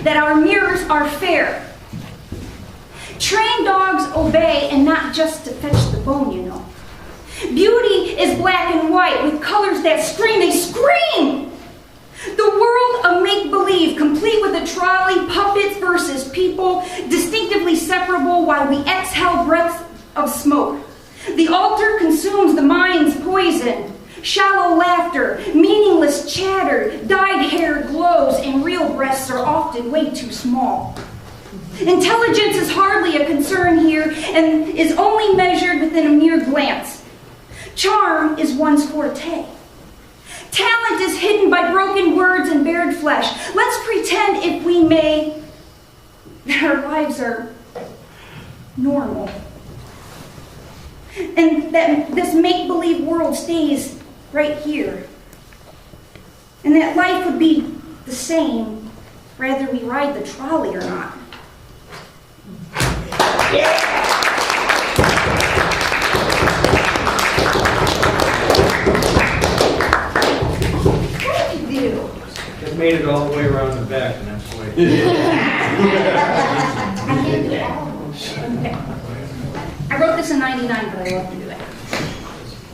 that our mirrors are fair. Trained dogs obey, and not just to fetch the bone, you know. Beauty is black and white with colors that scream. They scream! The world of make-believe, complete with a trolley, puppets versus people, distinctively separable while we exhale breaths of smoke. The altar consumes the mind's poison. Shallow laughter, meaningless chatter, dyed hair glows, and real breasts are often way too small. Intelligence is hardly a concern here and is only measured within a mere glance. Charm is one's forte. Talent is hidden by broken words and bared flesh. Let's pretend, if we may, that our lives are normal. And that this make-believe world stays right here. And that life would be the same, whether we ride the trolley or not. Yeah. It made it all the way around the back, and that's the way. I wrote this in '99, but I love to do it.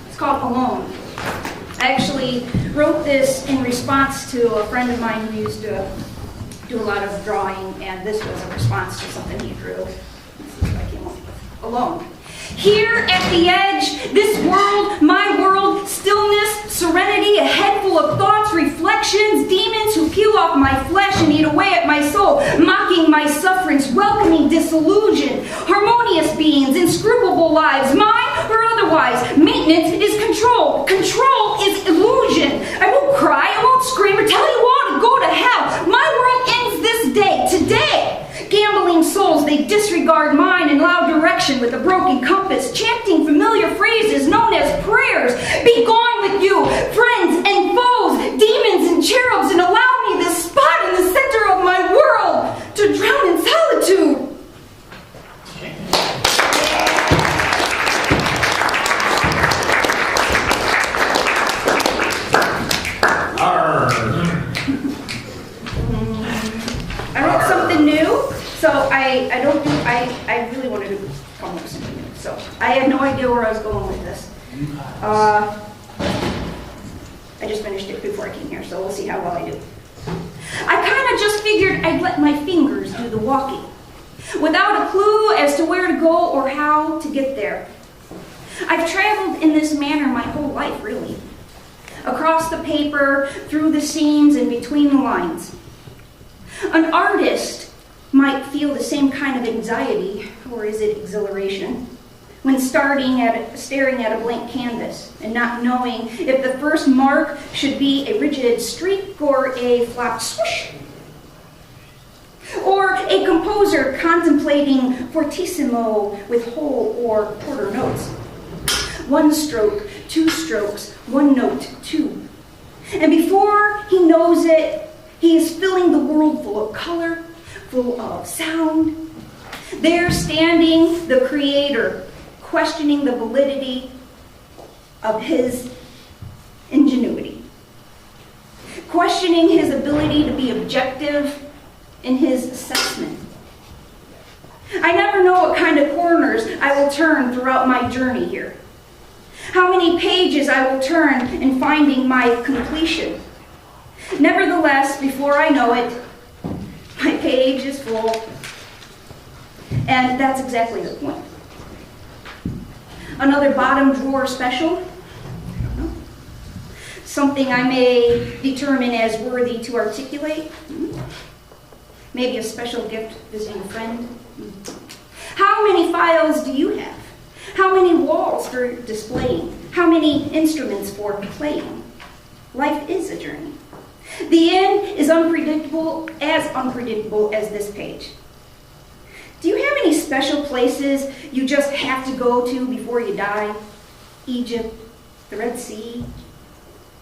It's called Alone. I actually wrote this in response to a friend of mine who used to do a lot of drawing, and this was a response to something he drew. This is what I came up with. Alone. Here at the edge, this world, my world, stillness, serenity, a head full of thoughts, reflections, demons who peel off my flesh and eat away at my soul, mocking my sufferings, welcoming disillusion, harmonious beings, inscrutable lives, mine or otherwise. Maintenance is control. Control is illusion. I won't cry, I won't scream, or tell you all to go to hell. My world ends this day, today. Gambling souls, they disregard mine in loud direction with a broken compass, chanting familiar phrases known as prayers. Be gone with you, friends and foes, demons and cherubs, and allow me this spot in the center of my world to drown in solitude. I wrote something new. So I really wanted to come up with something new. So I had no idea where I was going with this. I just finished it before I came here, so we'll see how well I do. I kind of just figured I'd let my fingers do the walking, without a clue as to where to go or how to get there. I've traveled in this manner my whole life, really. Across the paper, through the seams, and between the lines. An artist might feel the same kind of anxiety, or is it exhilaration, when staring at a blank canvas and not knowing if the first mark should be a rigid streak or a flat swoosh. Or a composer contemplating fortissimo with whole or quarter notes. One stroke, two strokes, one note, two. And before he knows it, he is filling the world full of color, full of sound. There standing the creator, questioning the validity of his ingenuity. Questioning his ability to be objective in his assessment. I never know what kind of corners I will turn throughout my journey here. How many pages I will turn in finding my completion. Nevertheless, before I know it, my page is full. And that's exactly the point. Another bottom drawer special? Something I may determine as worthy to articulate? Maybe a special gift visiting a friend? How many files do you have? How many walls for displaying? How many instruments for playing? Life is a journey. The end is unpredictable as this page. Do you have any special places you just have to go to before you die? Egypt, the Red Sea?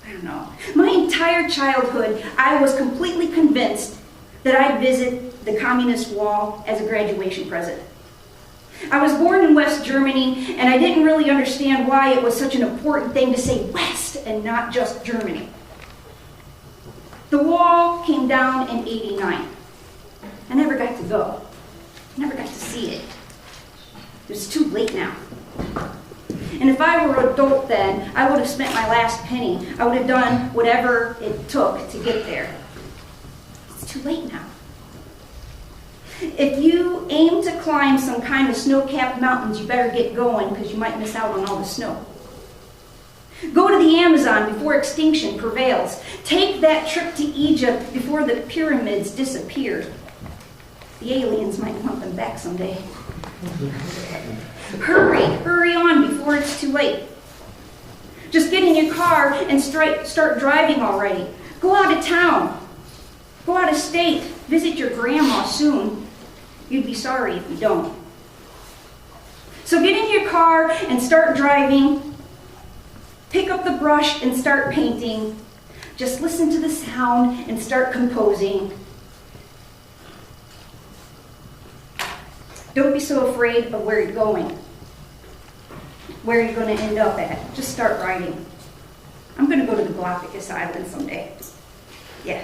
I don't know. My entire childhood, I was completely convinced that I'd visit the communist wall as a graduation present. I was born in West Germany, and I didn't really understand why it was such an important thing to say West and not just Germany. The wall came down in '89. I never got to go. I never got to see it. It was too late now. And if I were an adult then, I would have spent my last penny. I would have done whatever it took to get there. It's too late now. If you aim to climb some kind of snow-capped mountains, you better get going because you might miss out on all the snow. Go to the Amazon before extinction prevails. Take that trip to Egypt before the pyramids disappeared. The aliens might want them back someday. Hurry on before it's too late. Just get in your car and start driving already. Go out of town. Go out of state. Visit your grandma soon. You'd be sorry if you don't. So get in your car and start driving. Pick up the brush and start painting. Just listen to the sound and start composing. Don't be so afraid of where you're going, where you're going to end up at. Just start writing. I'm going to go to the Galapagos Island someday. Yeah.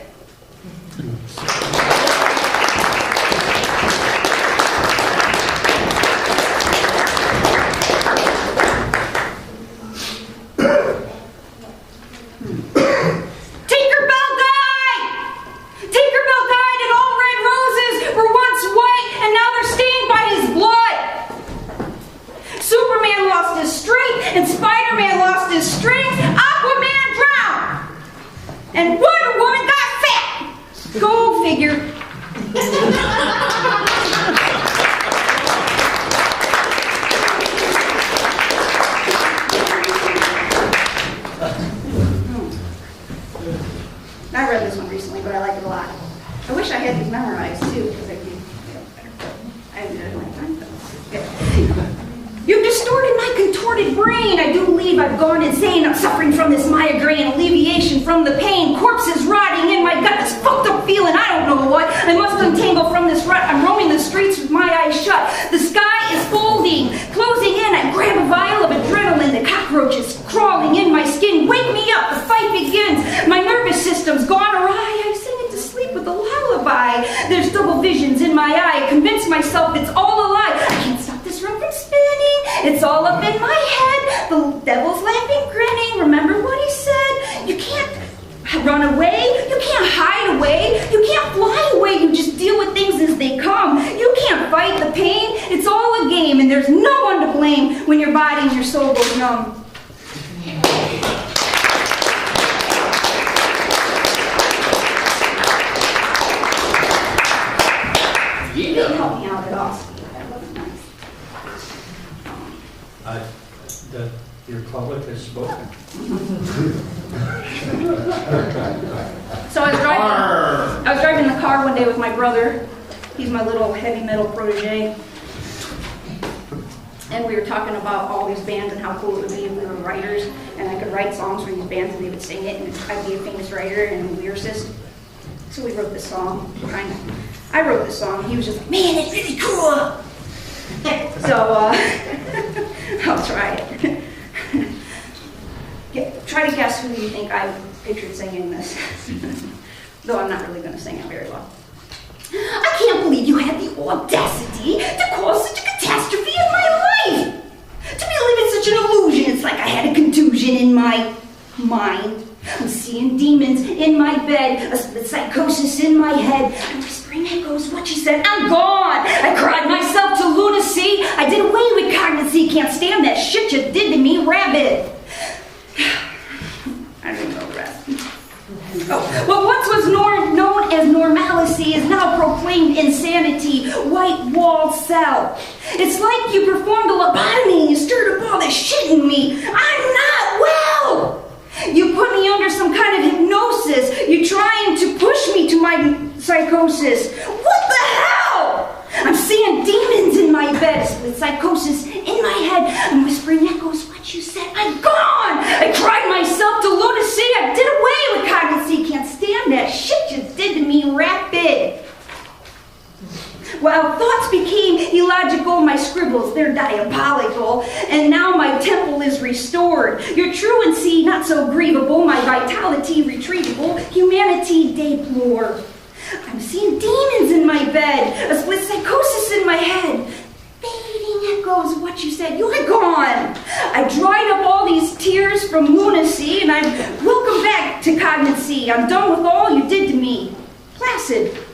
And Spider-Man lost his strings, Aquaman drowned, and Wonder Woman got fat. Go figure. I read this one recently, but I like it a lot. I wish I had these memorized too, because I'd be better. I haven't done it in my time, though. Okay. You've distorted my contorted brain. I do believe I've gone insane. I'm suffering from this migraine, alleviation from the pain, corpses rotting in my gut, this fucked up feeling, I don't know what. I must untangle from this rut. I'm roaming the streets with my eyes shut. The sky is folding, closing in. I grab a vial of adrenaline. The cockroaches crawling in my skin. Wake me up. The fight begins. My nervous system's gone awry. I sing it to sleep with a lullaby. There's double visions in my eye. I convince myself it's all a lie. I can't stop this room from spinning. It's all up in my head. The devil's laughing, grinning. Remember what he said? You can't run away. You can't hide away. You can't fly away. You just deal with things as they come. You can't fight the pain. It's all a game, and there's no one to blame when your body and your soul goes numb. You didn't help me out at all, Steve. That wasn't nice. Your public has spoken. So I was driving the car one day with my brother. He's my little heavy metal protege. And we were talking about all these bands and how cool it would be if we were writers and I could write songs for these bands and they would sing it and I'd be a famous writer and a lyricist. So we wrote this song. I wrote this song. He was just like, man, it's really cool. So I'll try it. Try to guess who you think I pictured singing this. Though I'm not really going to sing it very well. I can't believe you had the audacity to cause such a catastrophe in my life. To be living such an illusion, it's like I had a contusion in my mind. I'm seeing demons in my bed, a split psychosis in my head. I'm whispering echoes what she said. I'm gone. I cried myself to lunacy. I did away with cognizy. Can't stand that shit you did to me, rabbit. I don't know the rest. Oh, what once was known as normalcy is now proclaimed insanity. White-walled cell. It's like you performed a lobotomy and you stirred up all this shit in me. I'm not well. You put me under some kind of hypnosis. You're trying to push me to my psychosis. What the hell? I'm seeing demons in my bed, split psychosis in my head. I'm whispering echoes what you said. I'm gone. I cried myself to lunacy. I did away with cognizy. Can't stand that shit you did to me, rapid. Well, thoughts became illogical, my scribbles, they're diabolical, and now my temple is restored. Your truancy, not so grievable, my vitality retrievable, humanity deplore. I'm seeing demons in in my bed, a split psychosis in my head. Fading echoes of what you said. You're gone. I dried up all these tears from lunacy, and I'm welcome back to cognizance. I'm done with all you did to me. Placid.